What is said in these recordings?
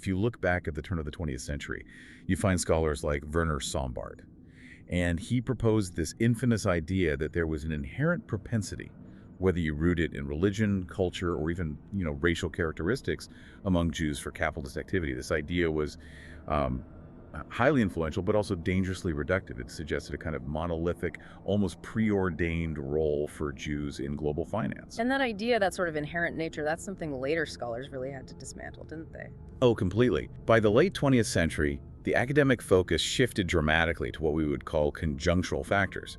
you look back at the turn of the 20th century, you find scholars like Werner Sombart. And he proposed this infamous idea that there was an inherent propensity, whether you root it in religion, culture, or even, racial characteristics among Jews for capitalist activity. This idea was highly influential, but also dangerously reductive. It suggested a kind of monolithic, almost preordained role for Jews in global finance. And that idea, that sort of inherent nature, that's something later scholars really had to dismantle, didn't they? Oh, completely. By the late 20th century, the academic focus shifted dramatically to what we would call conjunctural factors.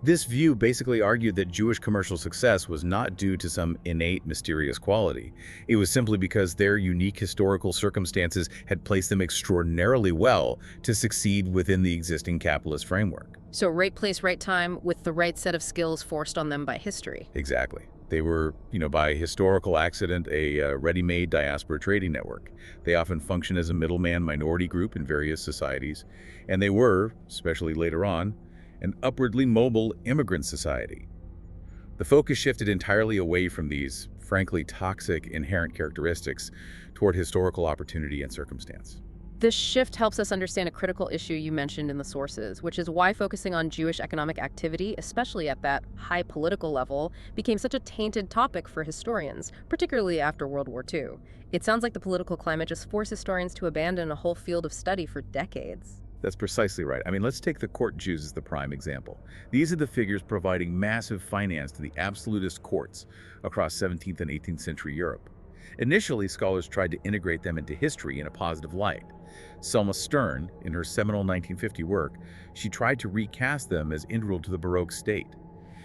This view basically argued that Jewish commercial success was not due to some innate mysterious quality. It was simply because their unique historical circumstances had placed them extraordinarily well to succeed within the existing capitalist framework. So right place, right time, with the right set of skills forced on them by history. Exactly. They were, by historical accident, a ready-made diaspora trading network. They often function as a middleman minority group in various societies, and they were, especially later on, an upwardly mobile immigrant society. The focus shifted entirely away from these, frankly toxic, inherent characteristics toward historical opportunity and circumstance. This shift helps us understand a critical issue you mentioned in the sources, which is why focusing on Jewish economic activity, especially at that high political level, became such a tainted topic for historians, particularly after World War II. It sounds like the political climate just forced historians to abandon a whole field of study for decades. That's precisely right. Let's take the court Jews as the prime example. These are the figures providing massive finance to the absolutist courts across 17th and 18th century Europe. Initially, scholars tried to integrate them into history in a positive light. Selma Stern, in her seminal 1950 work, she tried to recast them as integral to the Baroque state.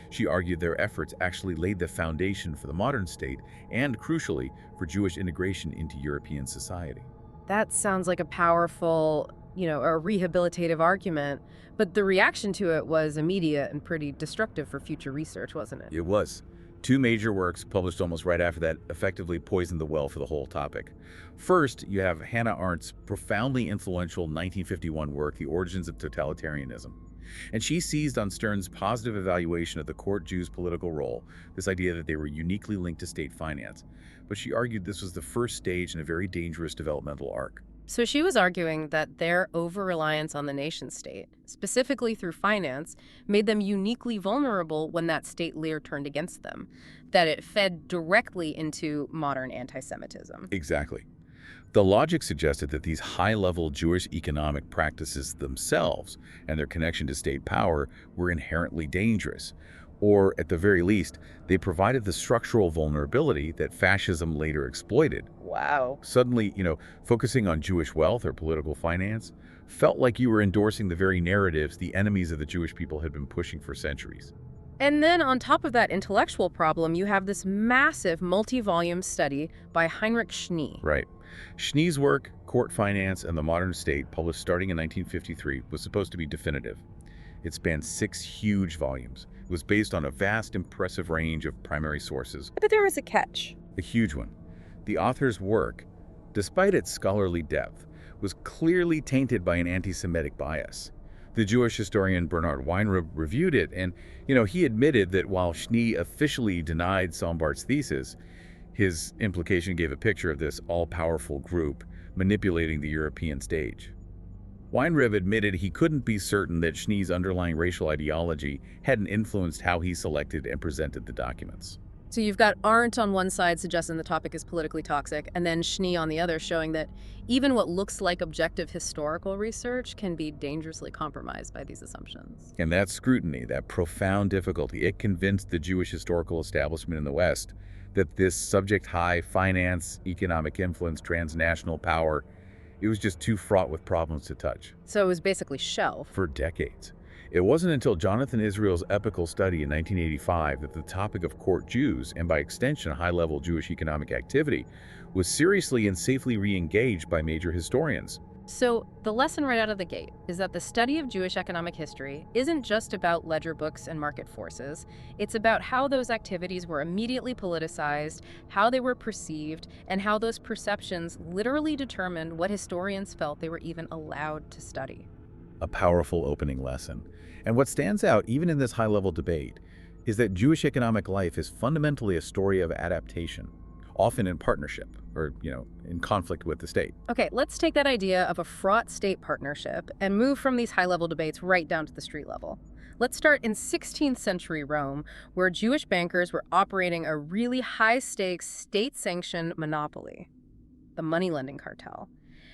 She argued their efforts actually laid the foundation for the modern state and, crucially, for Jewish integration into European society. That sounds like a powerful, a rehabilitative argument, but the reaction to it was immediate and pretty destructive for future research, wasn't it? It was. Two major works published almost right after that effectively poisoned the well for the whole topic. First, you have Hannah Arendt's profoundly influential 1951 work, The Origins of Totalitarianism. And she seized on Stern's positive evaluation of the court Jews' political role, this idea that they were uniquely linked to state finance. But she argued this was the first stage in a very dangerous developmental arc. So she was arguing that their over-reliance on the nation-state, specifically through finance, made them uniquely vulnerable when that state layer turned against them, that it fed directly into modern anti-Semitism. Exactly. The logic suggested that these high-level Jewish economic practices themselves and their connection to state power were inherently dangerous, or at the very least, they provided the structural vulnerability that fascism later exploited. Wow. Suddenly, focusing on Jewish wealth or political finance felt like you were endorsing the very narratives the enemies of the Jewish people had been pushing for centuries. And then on top of that intellectual problem, you have this massive multi-volume study by Heinrich Schnee. Right. Schnee's work, Court Finance and the Modern State, published starting in 1953, was supposed to be definitive. It spanned 6 huge volumes. It was based on a vast, impressive range of primary sources. But there was a catch. A huge one. The author's work, despite its scholarly depth, was clearly tainted by an anti-Semitic bias. The Jewish historian Bernard Weinreb reviewed it, and, he admitted that while Schnee officially denied Sombart's thesis, his implication gave a picture of this all-powerful group manipulating the European stage. Weinreb admitted he couldn't be certain that Schnee's underlying racial ideology hadn't influenced how he selected and presented the documents. So you've got Arendt on one side suggesting the topic is politically toxic, and then Schnee on the other showing that even what looks like objective historical research can be dangerously compromised by these assumptions. And that scrutiny, that profound difficulty, it convinced the Jewish historical establishment in the West that this subject-high finance, economic influence, transnational power, it was just too fraught with problems to touch. So it was basically shelved. For decades. It wasn't until Jonathan Israel's epical study in 1985 that the topic of court Jews, and by extension high-level Jewish economic activity, was seriously and safely re-engaged by major historians. So the lesson right out of the gate is that the study of Jewish economic history isn't just about ledger books and market forces. It's about how those activities were immediately politicized, how they were perceived, and how those perceptions literally determined what historians felt they were even allowed to study. A powerful opening lesson. And what stands out, even in this high-level debate, is that Jewish economic life is fundamentally a story of adaptation, often in partnership or, in conflict with the state. Okay, let's take that idea of a fraught state partnership and move from these high-level debates right down to the street level. Let's start in 16th century Rome, where Jewish bankers were operating a really high-stakes, state-sanctioned monopoly, the money-lending cartel.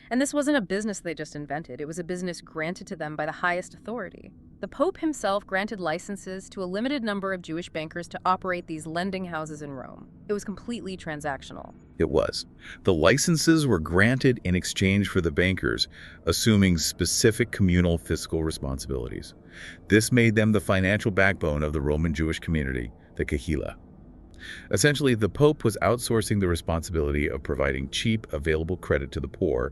And this wasn't a business they just invented. It was a business granted to them by the highest authority. The Pope himself granted licenses to a limited number of Jewish bankers to operate these lending houses in Rome. It was completely transactional. It was. The licenses were granted in exchange for the bankers, assuming specific communal fiscal responsibilities. This made them the financial backbone of the Roman Jewish community, the Kahila. Essentially, the Pope was outsourcing the responsibility of providing cheap, available credit to the poor,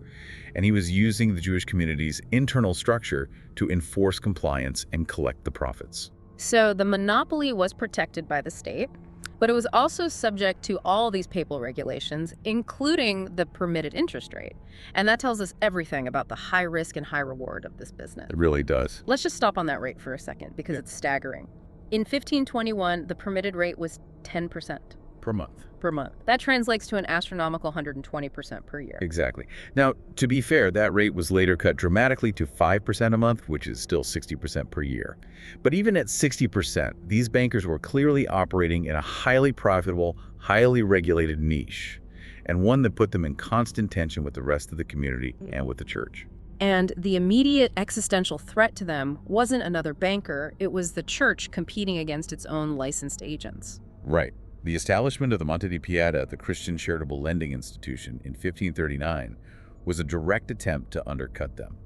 and he was using the Jewish community's internal structure to enforce compliance and collect the profits. So the monopoly was protected by the state, but it was also subject to all these papal regulations, including the permitted interest rate. And that tells us everything about the high risk and high reward of this business. It really does. Let's just stop on that rate for a second, because it's staggering. In 1521, the permitted rate was 10%. Per month. Per month. That translates to an astronomical 120% per year. Exactly. Now, to be fair, that rate was later cut dramatically to 5% a month, which is still 60% per year. But even at 60%, these bankers were clearly operating in a highly profitable, highly regulated niche, and one that put them in constant tension with the rest of the community and with the church. And the immediate existential threat to them wasn't another banker, it was the church competing against its own licensed agents. Right. The establishment of the Monte di Pieta, the Christian charitable lending institution, in 1539 was a direct attempt to undercut them.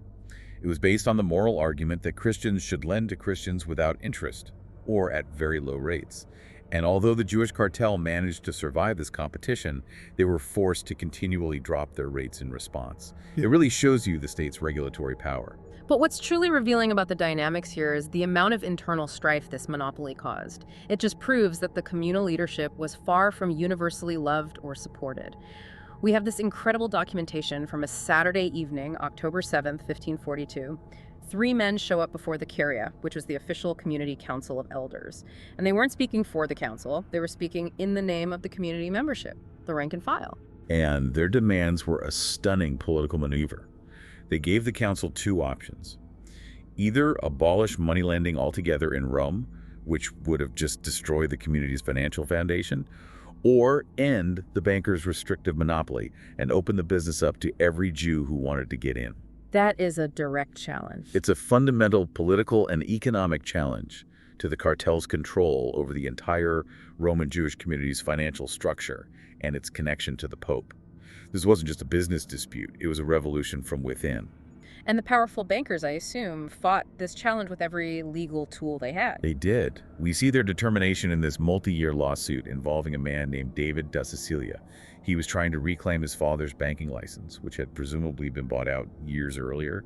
It was based on the moral argument that Christians should lend to Christians without interest, or at very low rates. And although the Jewish cartel managed to survive this competition, they were forced to continually drop their rates in response. It really shows you the state's regulatory power. But what's truly revealing about the dynamics here is the amount of internal strife this monopoly caused. It just proves that the communal leadership was far from universally loved or supported. We have this incredible documentation from a Saturday evening, October 7th, 1542. 3 men show up before the Curia, which was the official community council of elders. And they weren't speaking for the council, they were speaking in the name of the community membership, the rank and file. And their demands were a stunning political maneuver. They gave the council 2 options. Either abolish money lending altogether in Rome, which would have just destroyed the community's financial foundation, or end the bankers' restrictive monopoly and open the business up to every Jew who wanted to get in. That is a direct challenge. It's a fundamental political and economic challenge to the cartel's control over the entire Roman Jewish community's financial structure and its connection to the Pope. This wasn't just a business dispute, it was a revolution from within. And the powerful bankers, I assume, fought this challenge with every legal tool they had. They did. We see their determination in this multi-year lawsuit involving a man named David da Sicilia. He was trying to reclaim his father's banking license, which had presumably been bought out years earlier.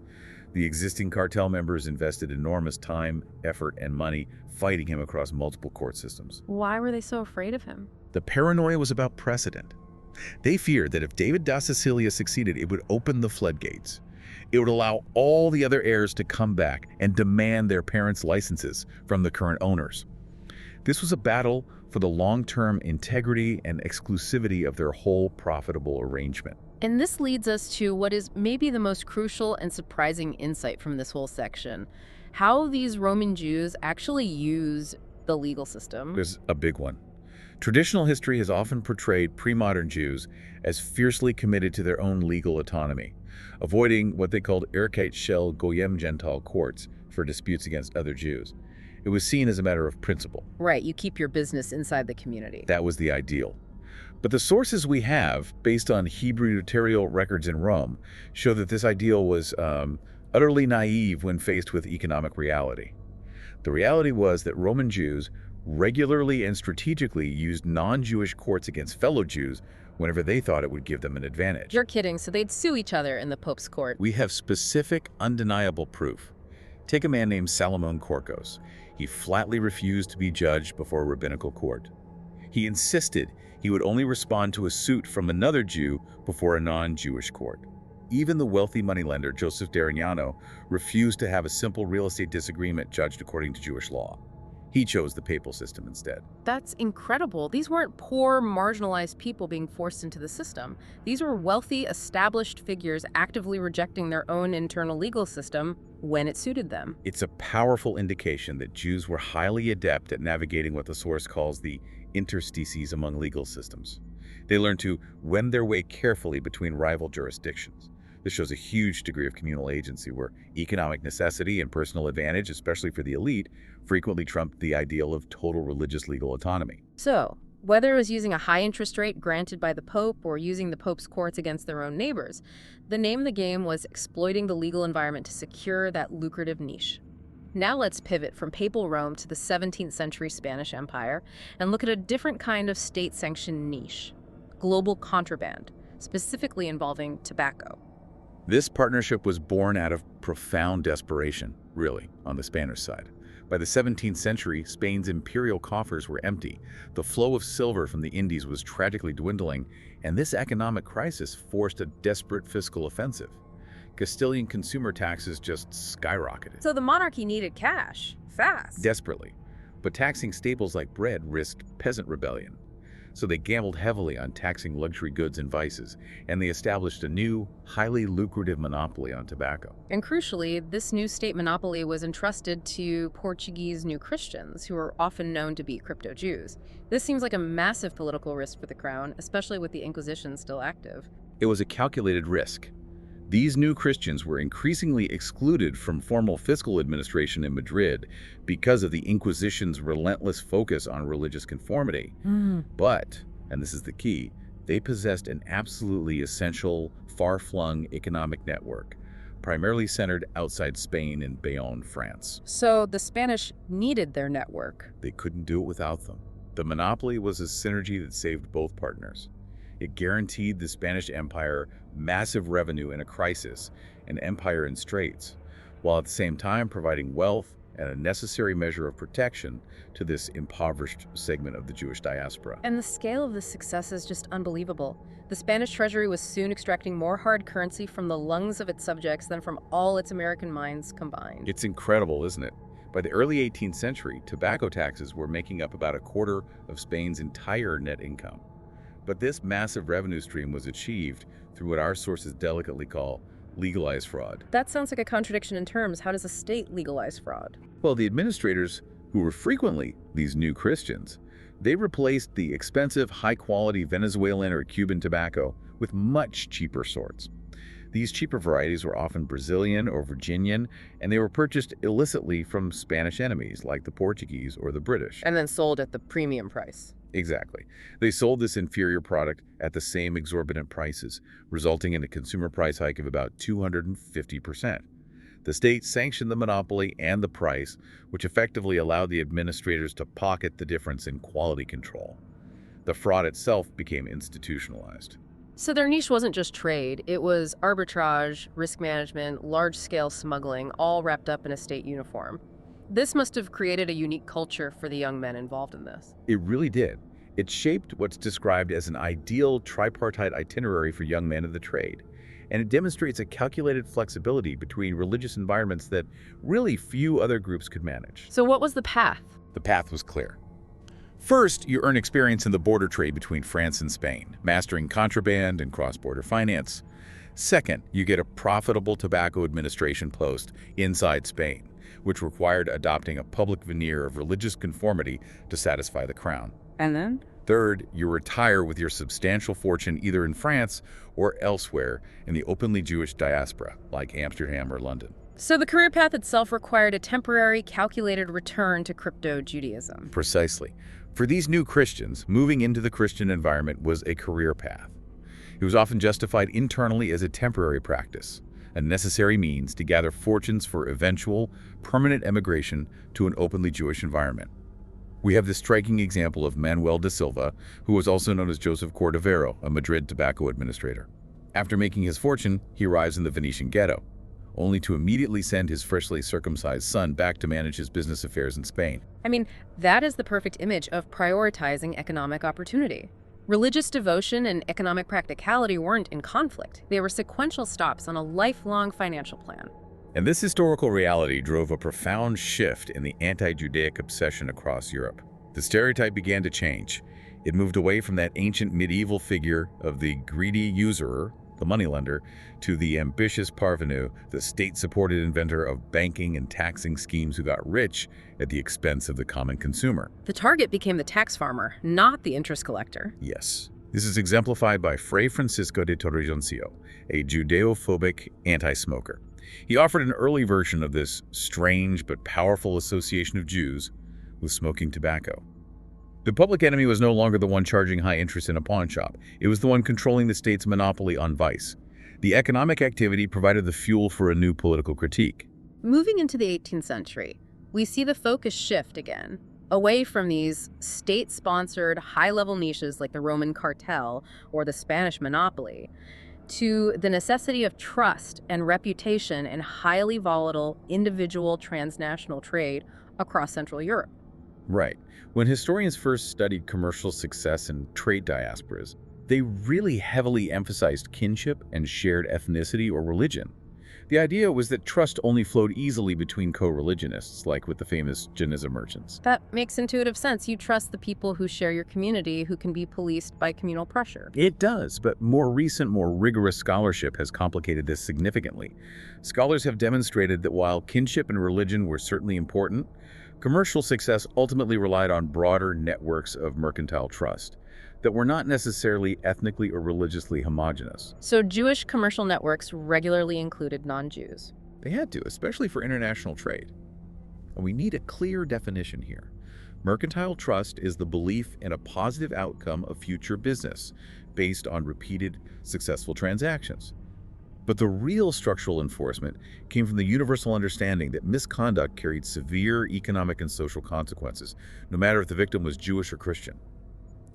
The existing cartel members invested enormous time, effort, and money fighting him across multiple court systems. Why were they so afraid of him? The paranoia was about precedent. They feared that if David da Sicilia succeeded, it would open the floodgates. It would allow all the other heirs to come back and demand their parents' licenses from the current owners. This was a battle for the long-term integrity and exclusivity of their whole profitable arrangement. And this leads us to what is maybe the most crucial and surprising insight from this whole section: how these Roman Jews actually use the legal system. There's a big one. Traditional history has often portrayed pre-modern Jews as fiercely committed to their own legal autonomy, avoiding what they called Erkite Shell Goyim Gentile courts for disputes against other Jews. It was seen as a matter of principle. Right, you keep your business inside the community. That was the ideal. But the sources we have, based on Hebrew notarial records in Rome, show that this ideal was utterly naive when faced with economic reality. The reality was that Roman Jews regularly and strategically used non-Jewish courts against fellow Jews whenever they thought it would give them an advantage. You're kidding, so they'd sue each other in the Pope's court. We have specific, undeniable proof. Take a man named Salomon Korkos. He flatly refused to be judged before a rabbinical court. He insisted he would only respond to a suit from another Jew before a non-Jewish court. Even the wealthy moneylender Joseph d'Arignano refused to have a simple real estate disagreement judged according to Jewish law. He chose the papal system instead. That's incredible. These weren't poor, marginalized people being forced into the system. These were wealthy, established figures actively rejecting their own internal legal system when it suited them. It's a powerful indication that Jews were highly adept at navigating what the source calls the interstices among legal systems. They learned to wend their way carefully between rival jurisdictions. This shows a huge degree of communal agency where economic necessity and personal advantage, especially for the elite, frequently trumped the ideal of total religious legal autonomy. So, whether it was using a high interest rate granted by the Pope or using the Pope's courts against their own neighbors, the name of the game was exploiting the legal environment to secure that lucrative niche. Now let's pivot from Papal Rome to the 17th century Spanish Empire and look at a different kind of state-sanctioned niche: global contraband, specifically involving tobacco. This partnership was born out of profound desperation, really, on the Spanish side. By the 17th century, Spain's imperial coffers were empty. The flow of silver from the Indies was tragically dwindling, and this economic crisis forced a desperate fiscal offensive. Castilian consumer taxes just skyrocketed. So the monarchy needed cash, fast. Desperately. But taxing staples like bread risked peasant rebellion. So they gambled heavily on taxing luxury goods and vices, and they established a new, highly lucrative monopoly on tobacco. And crucially, this new state monopoly was entrusted to Portuguese New Christians, who are often known to be crypto-Jews. This seems like a massive political risk for the crown, especially with the Inquisition still active. It was a calculated risk. These new Christians were increasingly excluded from formal fiscal administration in Madrid because of the Inquisition's relentless focus on religious conformity. But, and this is the key, they possessed an absolutely essential, far-flung economic network, primarily centered outside Spain and Bayonne, France. So the Spanish needed their network. They couldn't do it without them. The monopoly was a synergy that saved both partners. It guaranteed the Spanish Empire massive revenue in a crisis, an empire in straits, while at the same time providing wealth and a necessary measure of protection to this impoverished segment of the Jewish diaspora. And the scale of this success is just unbelievable. The Spanish treasury was soon extracting more hard currency from the lungs of its subjects than from all its American mines combined. It's incredible, isn't it? By the early 18th century, tobacco taxes were making up about a quarter of Spain's entire net income. But this massive revenue stream was achieved through what our sources delicately call legalized fraud. That sounds like a contradiction in terms. How does a state legalize fraud? Well, the administrators, who were frequently these new Christians, they replaced the expensive, high-quality Venezuelan or Cuban tobacco with much cheaper sorts. These cheaper varieties were often Brazilian or Virginian, and they were purchased illicitly from Spanish enemies like the Portuguese or the British. And then sold at the premium price. Exactly. They sold this inferior product at the same exorbitant prices, resulting in a consumer price hike of about 250%. The state sanctioned the monopoly and the price, which effectively allowed the administrators to pocket the difference in quality control. The fraud itself became institutionalized. So their niche wasn't just trade, it was arbitrage, risk management, large-scale smuggling, all wrapped up in a state uniform. This must have created a unique culture for the young men involved in this. It really did. It shaped what's described as an ideal tripartite itinerary for young men of the trade. And it demonstrates a calculated flexibility between religious environments that really few other groups could manage. So what was the path? The path was clear. First, you earn experience in the border trade between France and Spain, mastering contraband and cross-border finance. Second, you get a profitable tobacco administration post inside Spain, which required adopting a public veneer of religious conformity to satisfy the crown. And then? Third, you retire with your substantial fortune either in France or elsewhere in the openly Jewish diaspora, like Amsterdam or London. So the career path itself required a temporary, calculated return to crypto-Judaism. Precisely. For these new Christians, moving into the Christian environment was a career path. It was often justified internally as a temporary practice, a necessary means to gather fortunes for eventual, permanent emigration to an openly Jewish environment. We have this striking example of Manuel de Silva, who was also known as Joseph Cordovero, a Madrid tobacco administrator. After making his fortune, he arrives in the Venetian ghetto, only to immediately send his freshly circumcised son back to manage his business affairs in Spain. I mean, that is the perfect image of prioritizing economic opportunity. Religious devotion and economic practicality weren't in conflict. They were sequential stops on a lifelong financial plan. And this historical reality drove a profound shift in the anti-Judaic obsession across Europe. The stereotype began to change. It moved away from that ancient medieval figure of the greedy usurer, the moneylender, to the ambitious parvenu, the state-supported inventor of banking and taxing schemes who got rich at the expense of the common consumer. The target became the tax farmer, not the interest collector. Yes. This is exemplified by Fray Francisco de Torrejoncillo, a Judeo-phobic anti-smoker. He offered an early version of this strange but powerful association of Jews with smoking tobacco. The public enemy was no longer the one charging high interest in a pawn shop. It was the one controlling the state's monopoly on vice. The economic activity provided the fuel for a new political critique. Moving into the 18th century, we see the focus shift again, away from these state-sponsored high-level niches like the Roman cartel or the Spanish monopoly, to the necessity of trust and reputation in highly volatile individual transnational trade across Central Europe. Right. When historians first studied commercial success and trade diasporas, they really heavily emphasized kinship and shared ethnicity or religion. The idea was that trust only flowed easily between co-religionists, like with the famous Geniza merchants. That makes intuitive sense. You trust the people who share your community who can be policed by communal pressure. It does, but more recent, more rigorous scholarship has complicated this significantly. Scholars have demonstrated that while kinship and religion were certainly important, commercial success ultimately relied on broader networks of mercantile trust that were not necessarily ethnically or religiously homogenous. So Jewish commercial networks regularly included non-Jews. They had to, especially for international trade. And we need a clear definition here. Mercantile trust is the belief in a positive outcome of future business based on repeated successful transactions. But the real structural enforcement came from the universal understanding that misconduct carried severe economic and social consequences, no matter if the victim was Jewish or Christian.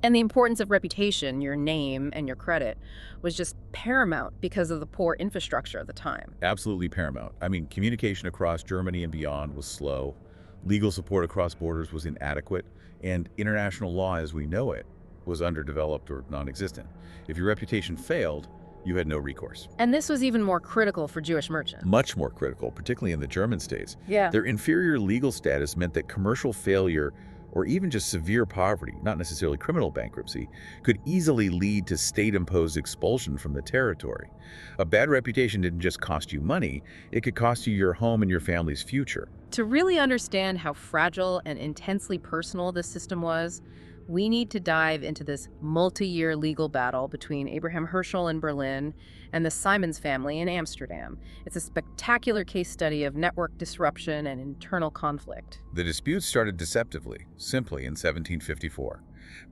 And the importance of reputation, your name and your credit, was just paramount because of the poor infrastructure at the time. Absolutely paramount. I mean, communication across Germany and beyond was slow, legal support across borders was inadequate, and international law as we know it was underdeveloped or non-existent. If your reputation failed, you had no recourse. And this was even more critical for Jewish merchants. Much more critical, particularly in the German states. Yeah. Their inferior legal status meant that commercial failure or even just severe poverty, not necessarily criminal bankruptcy, could easily lead to state-imposed expulsion from the territory. A bad reputation didn't just cost you money, it could cost you your home and your family's future. To really understand how fragile and intensely personal this system was, we need to dive into this multi-year legal battle between Abraham Herschel in Berlin and the Simons family in Amsterdam. It's a spectacular case study of network disruption and internal conflict. The dispute started deceptively, simply in 1754.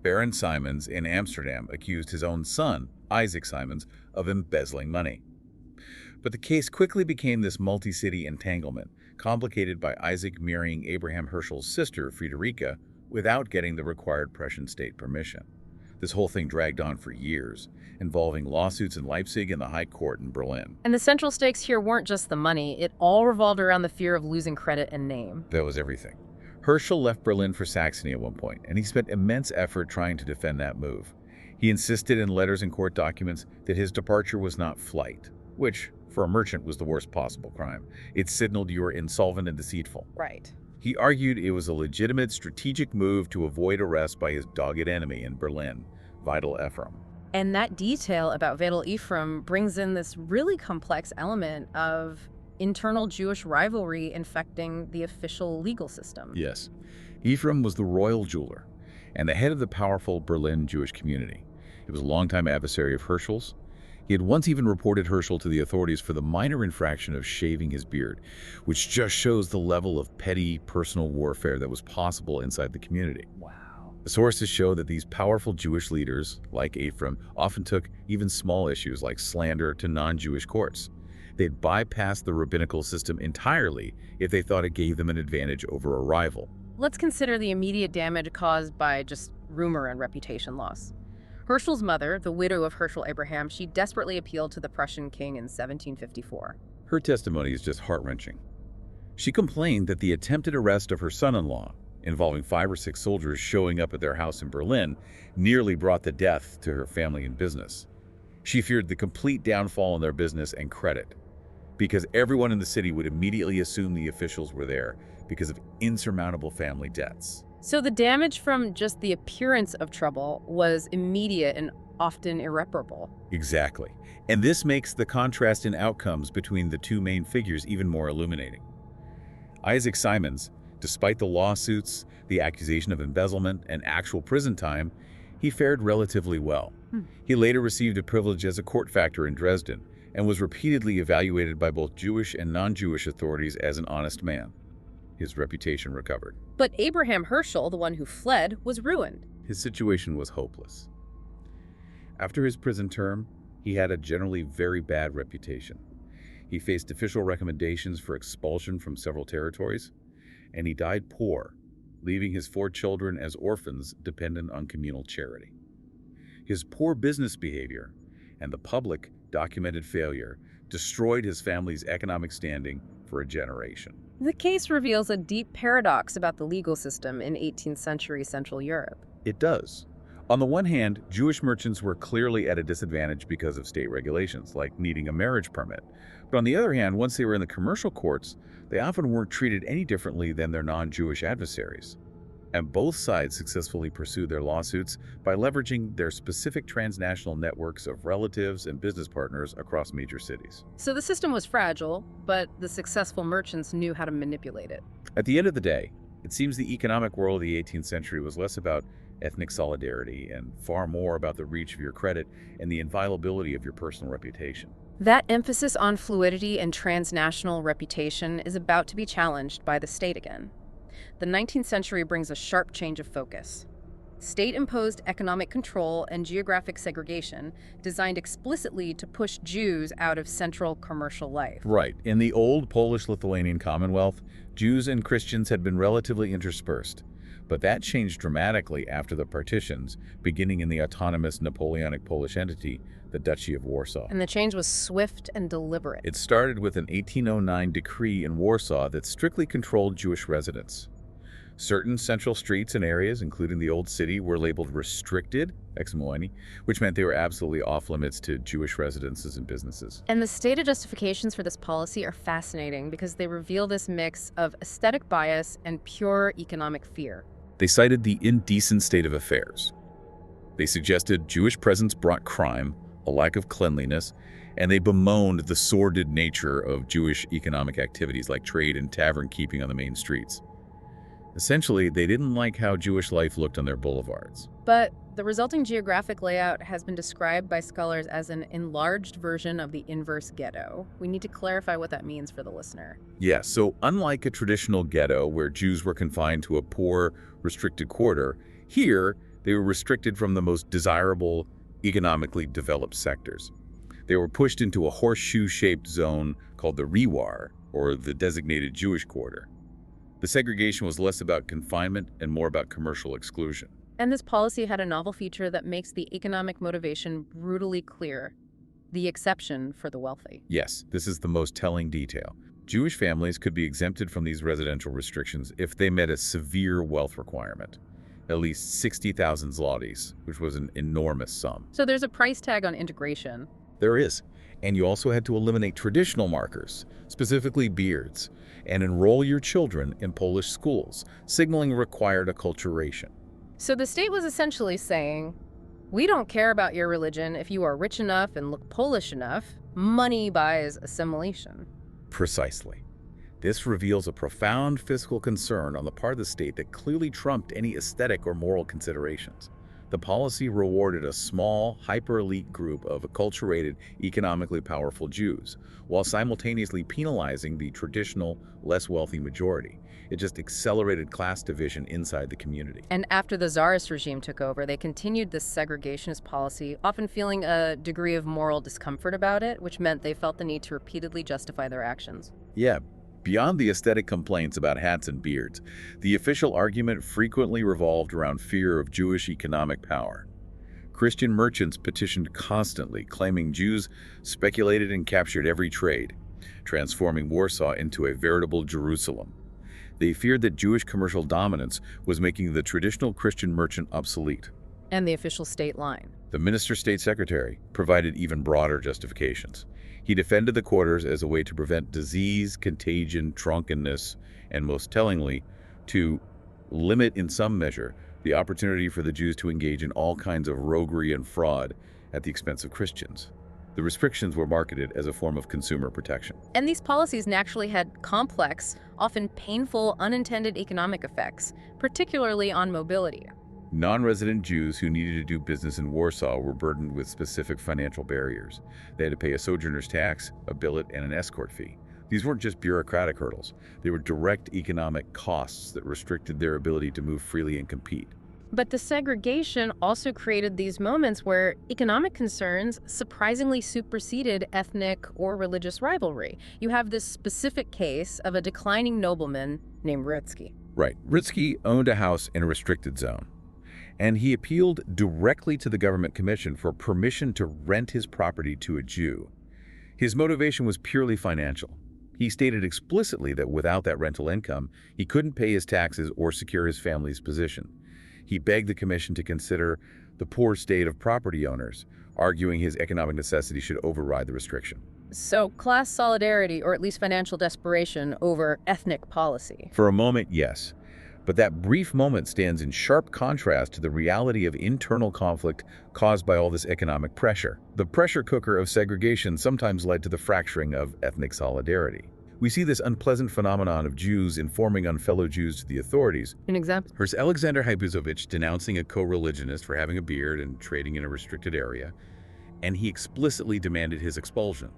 Baron Simons in Amsterdam accused his own son, Isaac Simons, of embezzling money. But the case quickly became this multi-city entanglement, complicated by Isaac marrying Abraham Herschel's sister, Friederike, without getting the required Prussian state permission. This whole thing dragged on for years, involving lawsuits in Leipzig and the High Court in Berlin. And the central stakes here weren't just the money, it all revolved around the fear of losing credit and name. That was everything. Herschel left Berlin for Saxony at one point, and he spent immense effort trying to defend that move. He insisted in letters and court documents that his departure was not flight, which, for a merchant, was the worst possible crime. It signaled you were insolvent and deceitful. Right. He argued it was a legitimate strategic move to avoid arrest by his dogged enemy in Berlin, Vital Ephraim. And that detail about Vital Ephraim brings in this really complex element of internal Jewish rivalry infecting the official legal system. Yes. Ephraim was the royal jeweler and the head of the powerful Berlin Jewish community. He was a longtime adversary of Herschel's. He had once even reported Herschel to the authorities for the minor infraction of shaving his beard, which just shows the level of petty personal warfare that was possible inside the community. Wow. The sources show that these powerful Jewish leaders, like Ephraim, often took even small issues like slander to non-Jewish courts. They'd bypass the rabbinical system entirely if they thought it gave them an advantage over a rival. Let's consider the immediate damage caused by just rumor and reputation loss. Herschel's mother, the widow of Herschel Abraham, she desperately appealed to the Prussian king in 1754. Her testimony is just heart-wrenching. She complained that the attempted arrest of her son-in-law, involving 5 or 6 soldiers showing up at their house in Berlin, nearly brought the death to her family and business. She feared the complete downfall in their business and credit. because everyone in the city would immediately assume the officials were there because of insurmountable family debts. So the damage from just the appearance of trouble was immediate and often irreparable. Exactly. And this makes the contrast in outcomes between the two main figures even more illuminating. Isaac Simons, despite the lawsuits, the accusation of embezzlement, and actual prison time, he fared relatively well. He later received a privilege as a court factor in Dresden and was repeatedly evaluated by both Jewish and non-Jewish authorities as an honest man. His reputation recovered. But Abraham Herschel, the one who fled, was ruined. His situation was hopeless. After his prison term, he had a generally very bad reputation. He faced official recommendations for expulsion from several territories, and he died poor, leaving his 4 children as orphans dependent on communal charity. His poor business behavior and the public documented failure destroyed his family's economic standing for a generation. The case reveals a deep paradox about the legal system in 18th century Central Europe. It does. On the one hand, Jewish merchants were clearly at a disadvantage because of state regulations, like needing a marriage permit. But on the other hand, once they were in the commercial courts, they often weren't treated any differently than their non-Jewish adversaries. And both sides successfully pursued their lawsuits by leveraging their specific transnational networks of relatives and business partners across major cities. So the system was fragile, but the successful merchants knew how to manipulate it. At the end of the day, it seems the economic world of the 18th century was less about ethnic solidarity and far more about the reach of your credit and the inviolability of your personal reputation. That emphasis on fluidity and transnational reputation is about to be challenged by the state again. The 19th century brings a sharp change of focus. State-imposed economic control and geographic segregation designed explicitly to push Jews out of central commercial life. Right. In the old Polish-Lithuanian Commonwealth, Jews and Christians had been relatively interspersed. But that changed dramatically after the partitions, beginning in the autonomous Napoleonic Polish entity, the Duchy of Warsaw. And the change was swift and deliberate. It started with an 1809 decree in Warsaw that strictly controlled Jewish residents. Certain central streets and areas, including the Old City, were labeled restricted, ex moenia, which meant they were absolutely off-limits to Jewish residences and businesses. And the stated justifications for this policy are fascinating because they reveal this mix of aesthetic bias and pure economic fear. They cited the indecent state of affairs. They suggested Jewish presence brought crime, a lack of cleanliness, and they bemoaned the sordid nature of Jewish economic activities like trade and tavern keeping on the main streets. Essentially, they didn't like how Jewish life looked on their boulevards. But the resulting geographic layout has been described by scholars as an enlarged version of the inverse ghetto. We need to clarify what that means for the listener. Yes, so unlike a traditional ghetto where Jews were confined to a poor, restricted quarter, here they were restricted from the most desirable, economically developed sectors. They were pushed into a horseshoe-shaped zone called the Rewar, or the designated Jewish quarter. The segregation was less about confinement and more about commercial exclusion. And this policy had a novel feature that makes the economic motivation brutally clear: the exception for the wealthy. Yes, this is the most telling detail. Jewish families could be exempted from these residential restrictions if they met a severe wealth requirement, at least 60,000 zlotys, which was an enormous sum. So there's a price tag on integration. There is. And you also had to eliminate traditional markers, specifically beards, and enroll your children in Polish schools, signaling required acculturation. So the state was essentially saying, we don't care about your religion if you are rich enough and look Polish enough. Money buys assimilation. Precisely. This reveals a profound fiscal concern on the part of the state that clearly trumped any aesthetic or moral considerations. The policy rewarded a small, hyper-elite group of acculturated, economically powerful Jews, while simultaneously penalizing the traditional, less wealthy majority. It just accelerated class division inside the community. And after the Tsarist regime took over, they continued this segregationist policy, often feeling a degree of moral discomfort about it, which meant they felt the need to repeatedly justify their actions. Yeah. Beyond the aesthetic complaints about hats and beards, the official argument frequently revolved around fear of Jewish economic power. Christian merchants petitioned constantly, claiming Jews speculated and captured every trade, transforming Warsaw into a veritable Jerusalem. They feared that Jewish commercial dominance was making the traditional Christian merchant obsolete. And the official state line. The minister state secretary provided even broader justifications. He defended the quarters as a way to prevent disease, contagion, drunkenness, and most tellingly, to limit in some measure the opportunity for the Jews to engage in all kinds of roguery and fraud at the expense of Christians. The restrictions were marketed as a form of consumer protection. And these policies naturally had complex, often painful, unintended economic effects, particularly on mobility. Non-resident Jews who needed to do business in Warsaw were burdened with specific financial barriers. They had to pay a sojourner's tax, a billet, and an escort fee. These weren't just bureaucratic hurdles. They were direct economic costs that restricted their ability to move freely and compete. But the segregation also created these moments where economic concerns surprisingly superseded ethnic or religious rivalry. You have this specific case of a declining nobleman named Ritsky. Right. Ritsky owned a house in a restricted zone, and he appealed directly to the government commission for permission to rent his property to a Jew. His motivation was purely financial. He stated explicitly that without that rental income, he couldn't pay his taxes or secure his family's position. He begged the commission to consider the poor state of property owners, arguing his economic necessity should override the restriction. So class solidarity, or at least financial desperation, over ethnic policy. For a moment, yes. But that brief moment stands in sharp contrast to the reality of internal conflict caused by all this economic pressure. The pressure cooker of segregation sometimes led to the fracturing of ethnic solidarity. We see this unpleasant phenomenon of Jews informing on fellow Jews to the authorities. An example? Here's Alexander Haibuzovich denouncing a co-religionist for having a beard and trading in a restricted area, and he explicitly demanded his expulsion.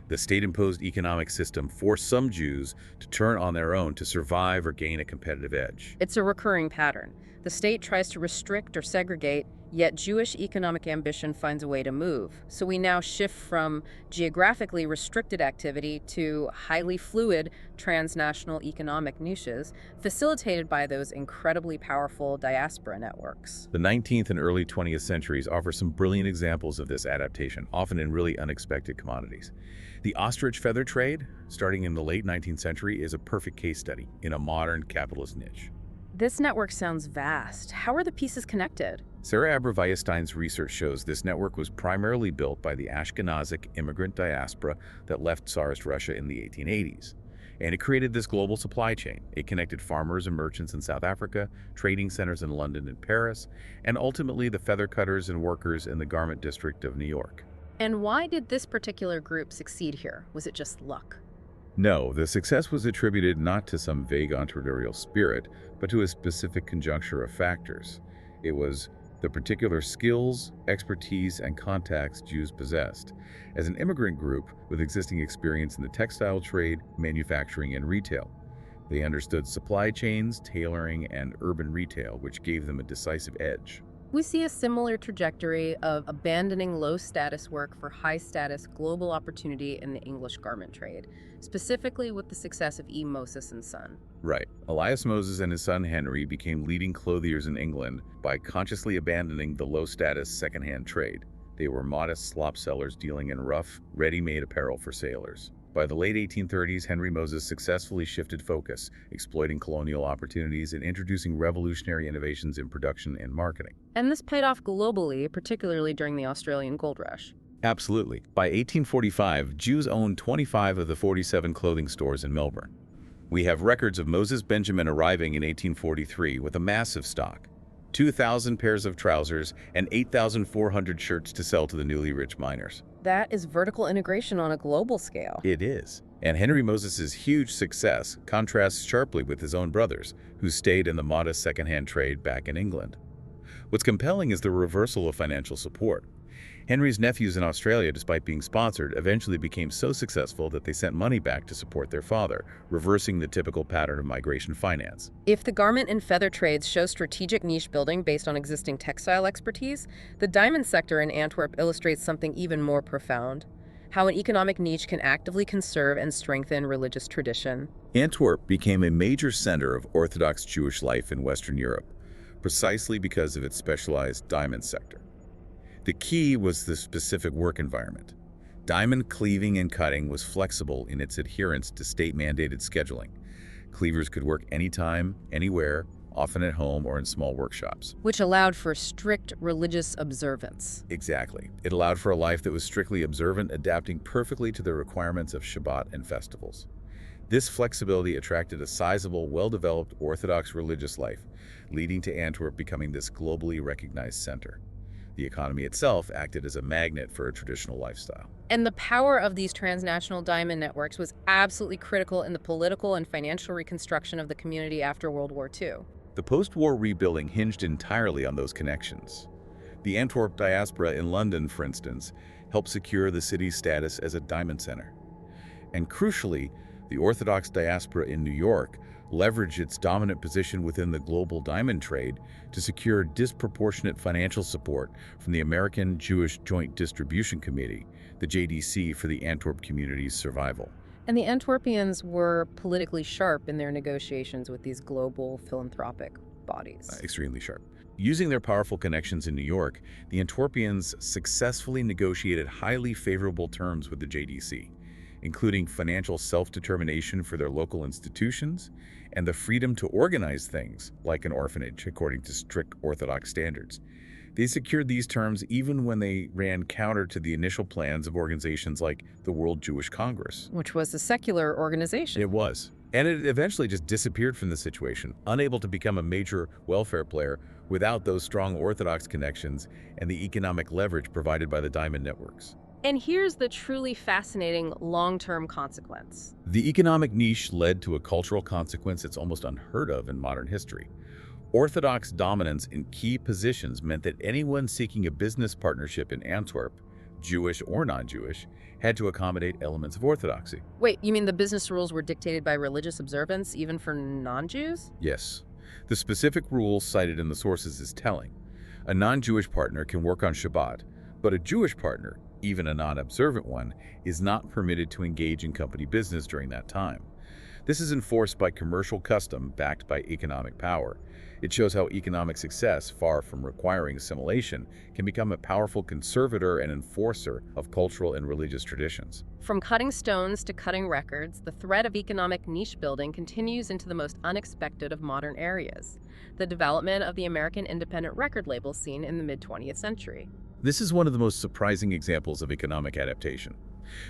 The state-imposed economic system forced some Jews to turn on their own to survive or gain a competitive edge. It's a recurring pattern. The state tries to restrict or segregate, yet Jewish economic ambition finds a way to move. So we now shift from geographically restricted activity to highly fluid transnational economic niches, facilitated by those incredibly powerful diaspora networks. The 19th and early 20th centuries offer some brilliant examples of this adaptation, often in really unexpected commodities. The ostrich feather trade, starting in the late 19th century, is a perfect case study in a modern capitalist niche. This network sounds vast. How are the pieces connected? Sarah Abraviastein's research shows this network was primarily built by the Ashkenazic immigrant diaspora that left Tsarist Russia in the 1880s. And it created this global supply chain. It connected farmers and merchants in South Africa, trading centers in London and Paris, and ultimately the feather cutters and workers in the garment district of New York. And why did this particular group succeed here? Was it just luck? No, the success was attributed not to some vague entrepreneurial spirit, but to a specific conjuncture of factors. It was the particular skills, expertise, and contacts Jews possessed. As an immigrant group with existing experience in the textile trade, manufacturing, and retail, they understood supply chains, tailoring, and urban retail, which gave them a decisive edge. We see a similar trajectory of abandoning low-status work for high-status global opportunity in the English garment trade, specifically with the success of E. Moses and Son. Right. Elias Moses and his son Henry became leading clothiers in England by consciously abandoning the low-status second-hand trade. They were modest slop sellers dealing in rough, ready-made apparel for sailors. By the late 1830s, Henry Moses successfully shifted focus, exploiting colonial opportunities and introducing revolutionary innovations in production and marketing. And this paid off globally, particularly during the Australian gold rush. Absolutely. By 1845, Jews owned 25 of the 47 clothing stores in Melbourne. We have records of Moses Benjamin arriving in 1843 with a massive stock, 2,000 pairs of trousers and 8,400 shirts to sell to the newly rich miners. That is vertical integration on a global scale. It is. And Henry Moses's huge success contrasts sharply with his own brothers, who stayed in the modest second-hand trade back in England. What's compelling is the reversal of financial support. Henry's nephews in Australia, despite being sponsored, eventually became so successful that they sent money back to support their father, reversing the typical pattern of migration finance. If the garment and feather trades show strategic niche building based on existing textile expertise, the diamond sector in Antwerp illustrates something even more profound: how an economic niche can actively conserve and strengthen religious tradition. Antwerp became a major center of Orthodox Jewish life in Western Europe, precisely because of its specialized diamond sector. The key was the specific work environment. Diamond cleaving and cutting was flexible in its adherence to state-mandated scheduling. Cleavers could work anytime, anywhere, often at home or in small workshops. Which allowed for strict religious observance. Exactly. It allowed for a life that was strictly observant, adapting perfectly to the requirements of Shabbat and festivals. This flexibility attracted a sizable, well-developed Orthodox religious life, leading to Antwerp becoming this globally recognized center. The economy itself acted as a magnet for a traditional lifestyle. And the power of these transnational diamond networks was absolutely critical in the political and financial reconstruction of the community after World War II. The post-war rebuilding hinged entirely on those connections. The Antwerp diaspora in London, for instance, helped secure the city's status as a diamond center. And crucially, the Orthodox diaspora in New York leveraged its dominant position within the global diamond trade to secure disproportionate financial support from the American Jewish Joint Distribution Committee, the JDC, for the Antwerp community's survival. And the Antwerpians were politically sharp in their negotiations with these global philanthropic bodies. Extremely sharp. Using their powerful connections in New York, the Antwerpians successfully negotiated highly favorable terms with the JDC, including financial self-determination for their local institutions and the freedom to organize things, like an orphanage, according to strict Orthodox standards. They secured these terms even when they ran counter to the initial plans of organizations like the World Jewish Congress. Which was a secular organization. It was. And it eventually just disappeared from the situation, unable to become a major welfare player without those strong Orthodox connections and the economic leverage provided by the diamond networks. And here's the truly fascinating long-term consequence. The economic niche led to a cultural consequence that's almost unheard of in modern history. Orthodox dominance in key positions meant that anyone seeking a business partnership in Antwerp, Jewish or non-Jewish, had to accommodate elements of orthodoxy. Wait, you mean the business rules were dictated by religious observance, even for non-Jews? Yes. The specific rules cited in the sources is telling. A non-Jewish partner can work on Shabbat, but a Jewish partner, even a non-observant one, is not permitted to engage in company business during that time. This is enforced by commercial custom backed by economic power. It shows how economic success, far from requiring assimilation, can become a powerful conservator and enforcer of cultural and religious traditions. From cutting stones to cutting records, the thread of economic niche building continues into the most unexpected of modern areas, the development of the American independent record label scene in the mid-20th century. This is one of the most surprising examples of economic adaptation.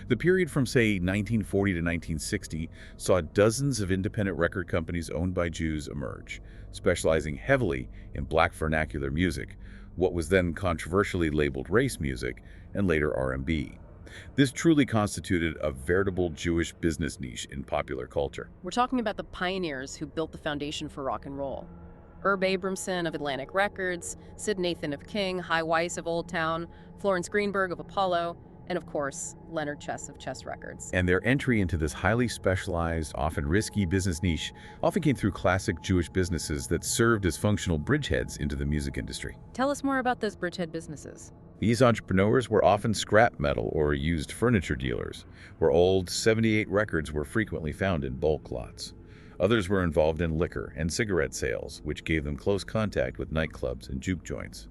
The period from, say, 1940 to 1960 saw dozens of independent record companies owned by Jews emerge, specializing heavily in black vernacular music, what was then controversially labeled race music, and later R&B. This truly constituted a veritable Jewish business niche in popular culture. We're talking about the pioneers who built the foundation for rock and roll. Herb Abramson of Atlantic Records, Sid Nathan of King, High Weiss of Old Town, Florence Greenberg of Apollo, and of course, Leonard Chess of Chess Records. And their entry into this highly specialized, often risky business niche often came through classic Jewish businesses that served as functional bridgeheads into the music industry. Tell us more about those bridgehead businesses. These entrepreneurs were often scrap metal or used furniture dealers, where old 78 records were frequently found in bulk lots. Others were involved in liquor and cigarette sales, which gave them close contact with nightclubs and juke joints.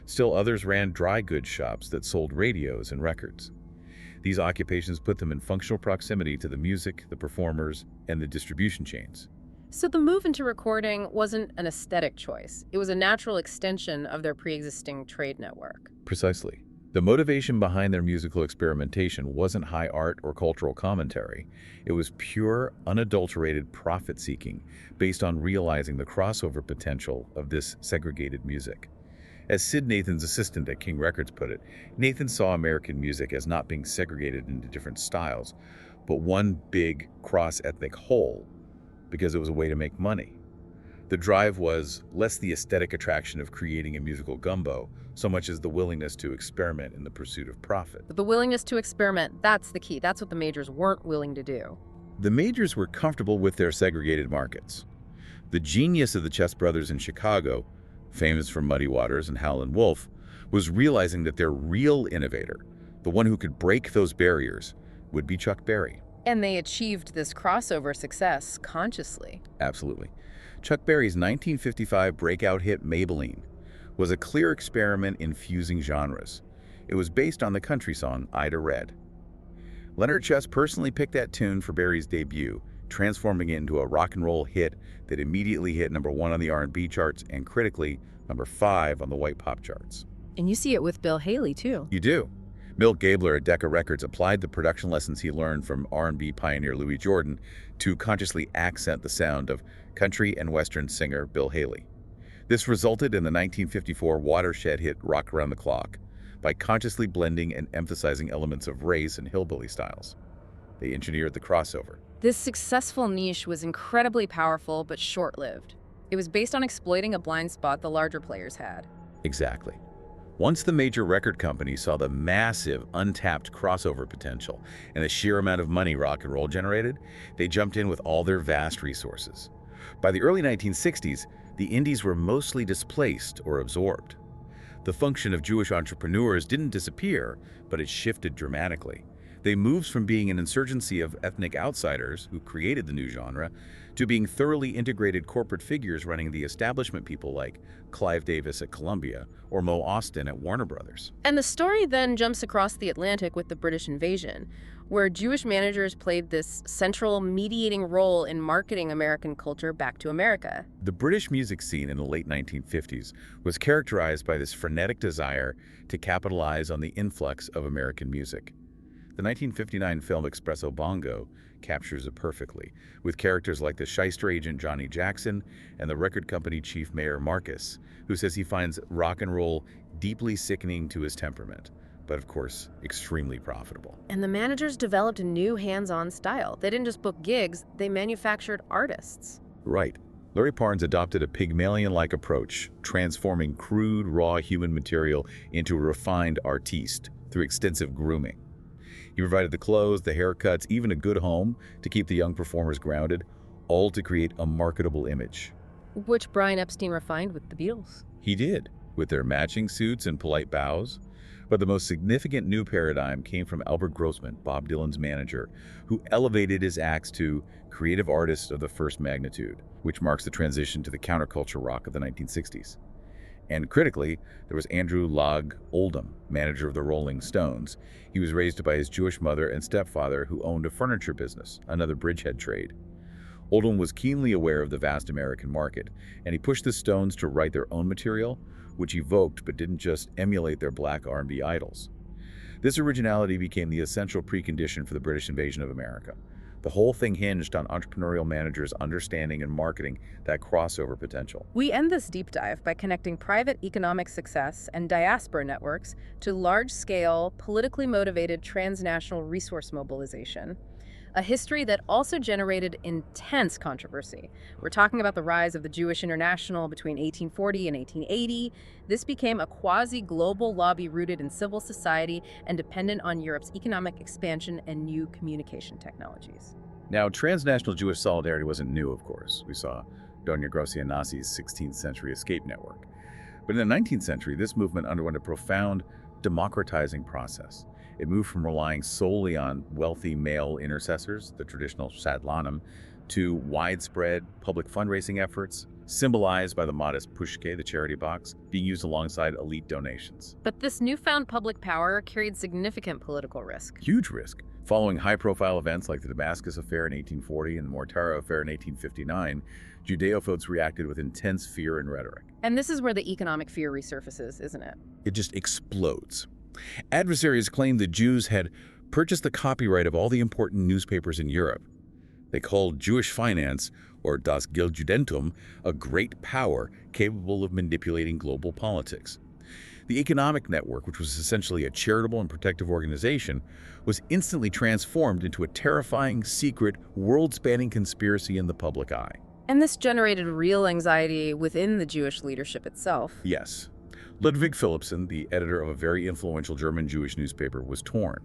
Still others ran dry goods shops that sold radios and records. These occupations put them in functional proximity to the music, the performers, and the distribution chains. So the move into recording wasn't an aesthetic choice. It was a natural extension of their pre-existing trade network. Precisely. The motivation behind their musical experimentation wasn't high art or cultural commentary. It was pure, unadulterated profit-seeking based on realizing the crossover potential of this segregated music. As Sid Nathan's assistant at King Records put it, Nathan saw American music as not being segregated into different styles, but one big cross-ethnic whole, because it was a way to make money. The drive was less the aesthetic attraction of creating a musical gumbo, so much as the willingness to experiment in the pursuit of profit. But the willingness to experiment, that's the key. That's what the majors weren't willing to do. The majors were comfortable with their segregated markets. The genius of the Chess brothers in Chicago, famous for Muddy Waters and Howlin' Wolf, was realizing that their real innovator, the one who could break those barriers, would be Chuck Berry. And they achieved this crossover success consciously. Absolutely. Chuck Berry's 1955 breakout hit Maybelline was a clear experiment in fusing genres. It was based on the country song Ida Red. Leonard Chess personally picked that tune for Berry's debut, transforming it into a rock and roll hit that immediately hit #1 on the R&B charts and critically #5 on the white pop charts. And you see it with Bill Haley, too. You do. Milt Gabler at Decca Records applied the production lessons he learned from R&B pioneer Louis Jordan to consciously accent the sound of country and western singer Bill Haley. This resulted in the 1954 watershed hit Rock Around the Clock by consciously blending and emphasizing elements of race and hillbilly styles. They engineered the crossover. This successful niche was incredibly powerful but short-lived. It was based on exploiting a blind spot the larger players had. Exactly. Once the major record companies saw the massive, untapped crossover potential and the sheer amount of money rock and roll generated, they jumped in with all their vast resources. By the early 1960s, the indies were mostly displaced or absorbed. The function of Jewish entrepreneurs didn't disappear, but it shifted dramatically. They moved from being an insurgency of ethnic outsiders who created the new genre to being thoroughly integrated corporate figures running the establishment, people like Clive Davis at Columbia or Mo Austin at Warner Brothers. And the story then jumps across the Atlantic with the British invasion, where Jewish managers played this central mediating role in marketing American culture back to America. The British music scene in the late 1950s was characterized by this frenetic desire to capitalize on the influx of American music. The 1959 film Espresso Bongo captures it perfectly, with characters like the shyster agent Johnny Jackson and the record company chief Mayor Marcus, who says he finds rock and roll deeply sickening to his temperament, but of course, extremely profitable. And the managers developed a new hands-on style. They didn't just book gigs, they manufactured artists. Right. Larry Parnes adopted a Pygmalion-like approach, transforming crude, raw human material into a refined artiste through extensive grooming. He provided the clothes, the haircuts, even a good home to keep the young performers grounded, all to create a marketable image. Which Brian Epstein refined with the Beatles. He did, with their matching suits and polite bows. But the most significant new paradigm came from Albert Grossman, Bob Dylan's manager, who elevated his acts to creative artists of the first magnitude, which marks the transition to the counterculture rock of the 1960s. And critically, there was Andrew Loog Oldham, manager of the Rolling Stones. He was raised by his Jewish mother and stepfather who owned a furniture business, another bridgehead trade. Oldham was keenly aware of the vast American market, and he pushed the Stones to write their own material, which evoked but didn't just emulate their black R&B idols. This originality became the essential precondition for the British invasion of America. The whole thing hinged on entrepreneurial managers understanding and marketing that crossover potential. We end this deep dive by connecting private economic success and diaspora networks to large-scale, politically motivated transnational resource mobilization, a history that also generated intense controversy. We're talking about the rise of the Jewish International between 1840 and 1880. This became a quasi-global lobby rooted in civil society and dependent on Europe's economic expansion and new communication technologies. Now, transnational Jewish solidarity wasn't new, of course. We saw Donia Grossi and Nasi's 16th century escape network. But in the 19th century, this movement underwent a profound democratizing process. It moved from relying solely on wealthy male intercessors, the traditional Shadlanim, to widespread public fundraising efforts, symbolized by the modest pushke, the charity box, being used alongside elite donations. But this newfound public power carried significant political risk. Huge risk. Following high-profile events like the Damascus Affair in 1840 and the Mortara Affair in 1859, Judeophobes reacted with intense fear and rhetoric. And this is where the economic fear resurfaces, isn't it? It just explodes. Adversaries claimed the Jews had purchased the copyright of all the important newspapers in Europe. They called Jewish finance, or das Geldjudentum, a great power capable of manipulating global politics. The economic network, which was essentially a charitable and protective organization, was instantly transformed into a terrifying, secret, world-spanning conspiracy in the public eye. And this generated real anxiety within the Jewish leadership itself. Yes. Ludwig Philippson, the editor of a very influential German Jewish newspaper, was torn.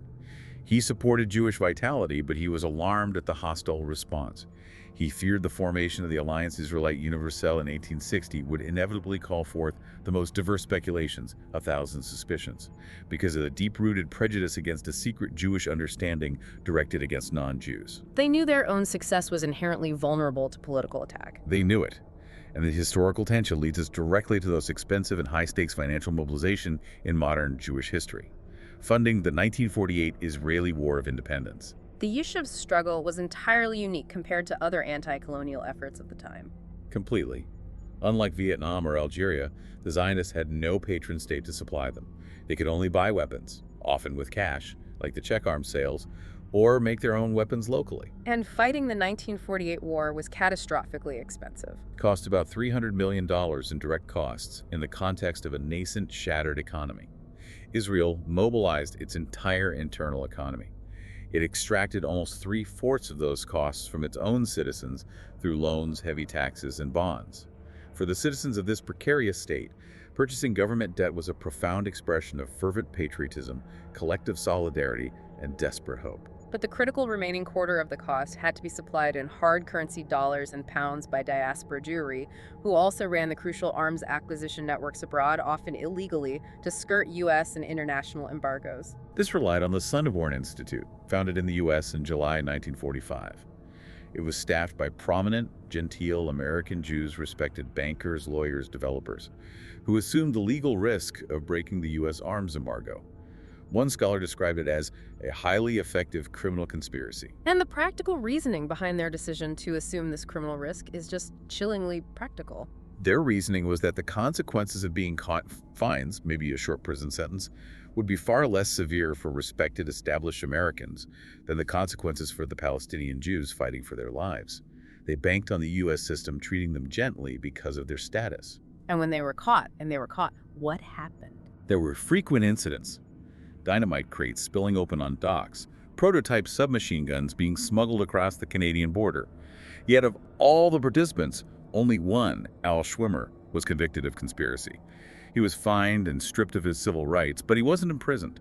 He supported Jewish vitality, but he was alarmed at the hostile response. He feared the formation of the Alliance Israelite Universelle in 1860 would inevitably call forth the most diverse speculations, a thousand suspicions, because of the deep-rooted prejudice against a secret Jewish understanding directed against non-Jews. They knew their own success was inherently vulnerable to political attack. They knew it. And the historical tension leads us directly to the most expensive and high-stakes financial mobilization in modern Jewish history, funding the 1948 Israeli War of Independence. The Yishuv struggle was entirely unique compared to other anti-colonial efforts of the time. Completely. Unlike Vietnam or Algeria, the Zionists had no patron state to supply them. They could only buy weapons, often with cash, like the Czech arms sales, or make their own weapons locally. And fighting the 1948 war was catastrophically expensive. Cost about $300 million in direct costs in the context of a nascent, shattered economy. Israel mobilized its entire internal economy. It extracted almost three-fourths of those costs from its own citizens through loans, heavy taxes, and bonds. For the citizens of this precarious state, purchasing government debt was a profound expression of fervent patriotism, collective solidarity, and desperate hope. But the critical remaining quarter of the cost had to be supplied in hard currency dollars and pounds by diaspora Jewry, who also ran the crucial arms acquisition networks abroad, often illegally, to skirt U.S. and international embargoes. This relied on the Sonneborn Institute, founded in the U.S. in July 1945. It was staffed by prominent, genteel American Jews, respected bankers, lawyers, developers, who assumed the legal risk of breaking the U.S. arms embargo. One scholar described it as a highly effective criminal conspiracy. And the practical reasoning behind their decision to assume this criminal risk is just chillingly practical. Their reasoning was that the consequences of being caught, fines, maybe a short prison sentence, would be far less severe for respected established Americans than the consequences for the Palestinian Jews fighting for their lives. They banked on the U.S. system treating them gently because of their status. And when they were caught, what happened? There were frequent incidents. Dynamite crates spilling open on docks, prototype submachine guns being smuggled across the Canadian border. Yet of all the participants, only one, Al Schwimmer, was convicted of conspiracy. He was fined and stripped of his civil rights, but he wasn't imprisoned.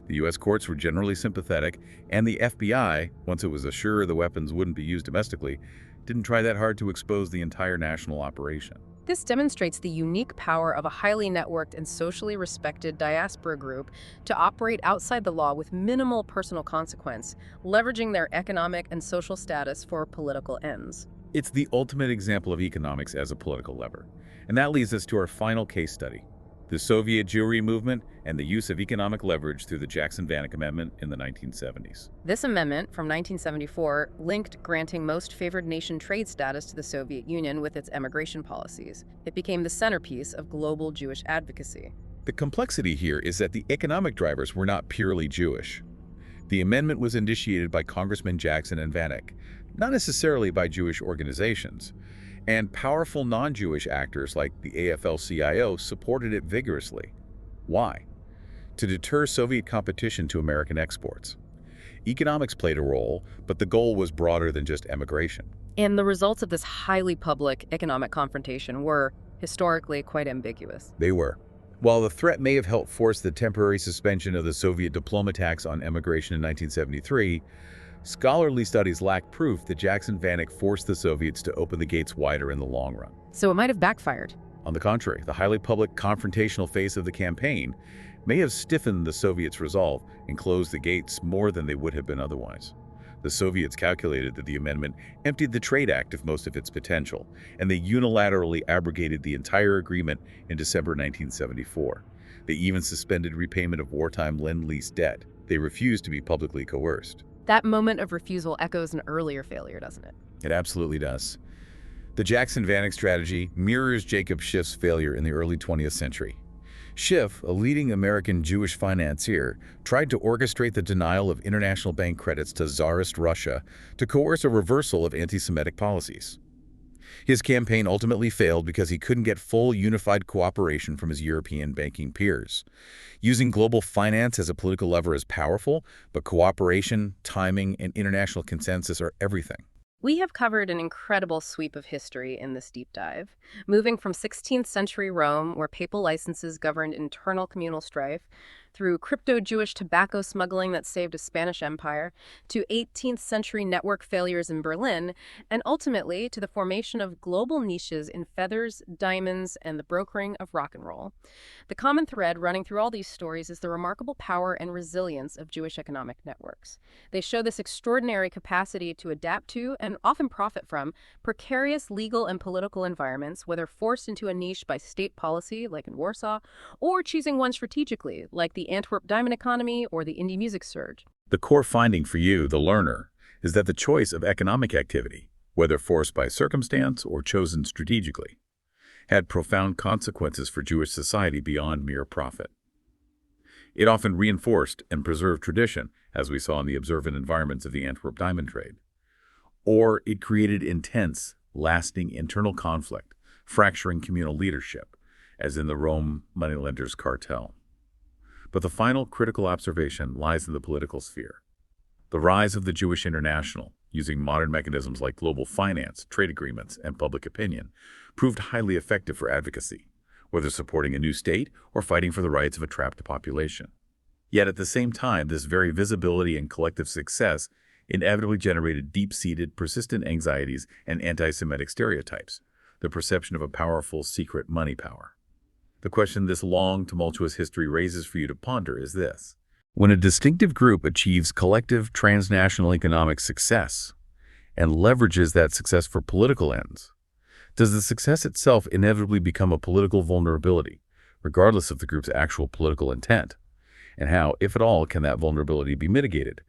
The U.S. courts were generally sympathetic, and the FBI, once it was assured the weapons wouldn't be used domestically, didn't try that hard to expose the entire national operation. This demonstrates the unique power of a highly networked and socially respected diaspora group to operate outside the law with minimal personal consequence, leveraging their economic and social status for political ends. It's the ultimate example of economics as a political lever. And that leads us to our final case study, the Soviet Jewry movement and the use of economic leverage through the Jackson-Vanik Amendment in the 1970s. This amendment from 1974 linked granting most favored nation trade status to the Soviet Union with its emigration policies. It became the centerpiece of global Jewish advocacy. The complexity here is that the economic drivers were not purely Jewish. The amendment was initiated by Congressmen Jackson and Vanik, not necessarily by Jewish organizations, and powerful non-Jewish actors like the AFL-CIO supported it vigorously. Why? To deter Soviet competition to American exports. Economics played a role, but the goal was broader than just emigration. And the results of this highly public economic confrontation were, historically, quite ambiguous. They were. While the threat may have helped force the temporary suspension of the Soviet diploma tax on emigration in 1973, scholarly studies lack proof that Jackson-Vanik forced the Soviets to open the gates wider in the long run. So it might have backfired. On the contrary, the highly public confrontational phase of the campaign may have stiffened the Soviets' resolve and closed the gates more than they would have been otherwise. The Soviets calculated that the amendment emptied the Trade Act of most of its potential, and they unilaterally abrogated the entire agreement in December 1974. They even suspended repayment of wartime Lend-Lease debt. They refused to be publicly coerced. That moment of refusal echoes an earlier failure, doesn't it? It absolutely does. The Jackson-Vanik strategy mirrors Jacob Schiff's failure in the early 20th century. Schiff, a leading American Jewish financier, tried to orchestrate the denial of international bank credits to Tsarist Russia to coerce a reversal of anti-Semitic policies. His campaign ultimately failed because he couldn't get full unified cooperation from his European banking peers. Using global finance as a political lever is powerful, but cooperation, timing, and international consensus are everything. We have covered an incredible sweep of history in this deep dive, moving from 16th century Rome, where papal licenses governed internal communal strife, through crypto-Jewish tobacco smuggling that saved a Spanish empire, to 18th century network failures in Berlin, and ultimately to the formation of global niches in feathers, diamonds, and the brokering of rock and roll. The common thread running through all these stories is the remarkable power and resilience of Jewish economic networks. They show this extraordinary capacity to adapt to, and often profit from, precarious legal and political environments, whether forced into a niche by state policy, like in Warsaw, or choosing one strategically, like the Antwerp diamond economy or the indie music surge. The core finding for you, the learner, is that the choice of economic activity, whether forced by circumstance or chosen strategically, had profound consequences for Jewish society beyond mere profit. It often reinforced and preserved tradition, as we saw in the observant environments of the Antwerp diamond trade. Or it created intense, lasting internal conflict, fracturing communal leadership, as in the Rome moneylenders' cartel. But the final critical observation lies in the political sphere. The rise of the Jewish international, using modern mechanisms like global finance, trade agreements, and public opinion, proved highly effective for advocacy, whether supporting a new state or fighting for the rights of a trapped population. Yet at the same time, this very visibility and collective success inevitably generated deep-seated, persistent anxieties and anti-Semitic stereotypes, the perception of a powerful, secret money power. The question this long, tumultuous history raises for you to ponder is this. When a distinctive group achieves collective transnational economic success and leverages that success for political ends, does the success itself inevitably become a political vulnerability, regardless of the group's actual political intent? And how, if at all, can that vulnerability be mitigated,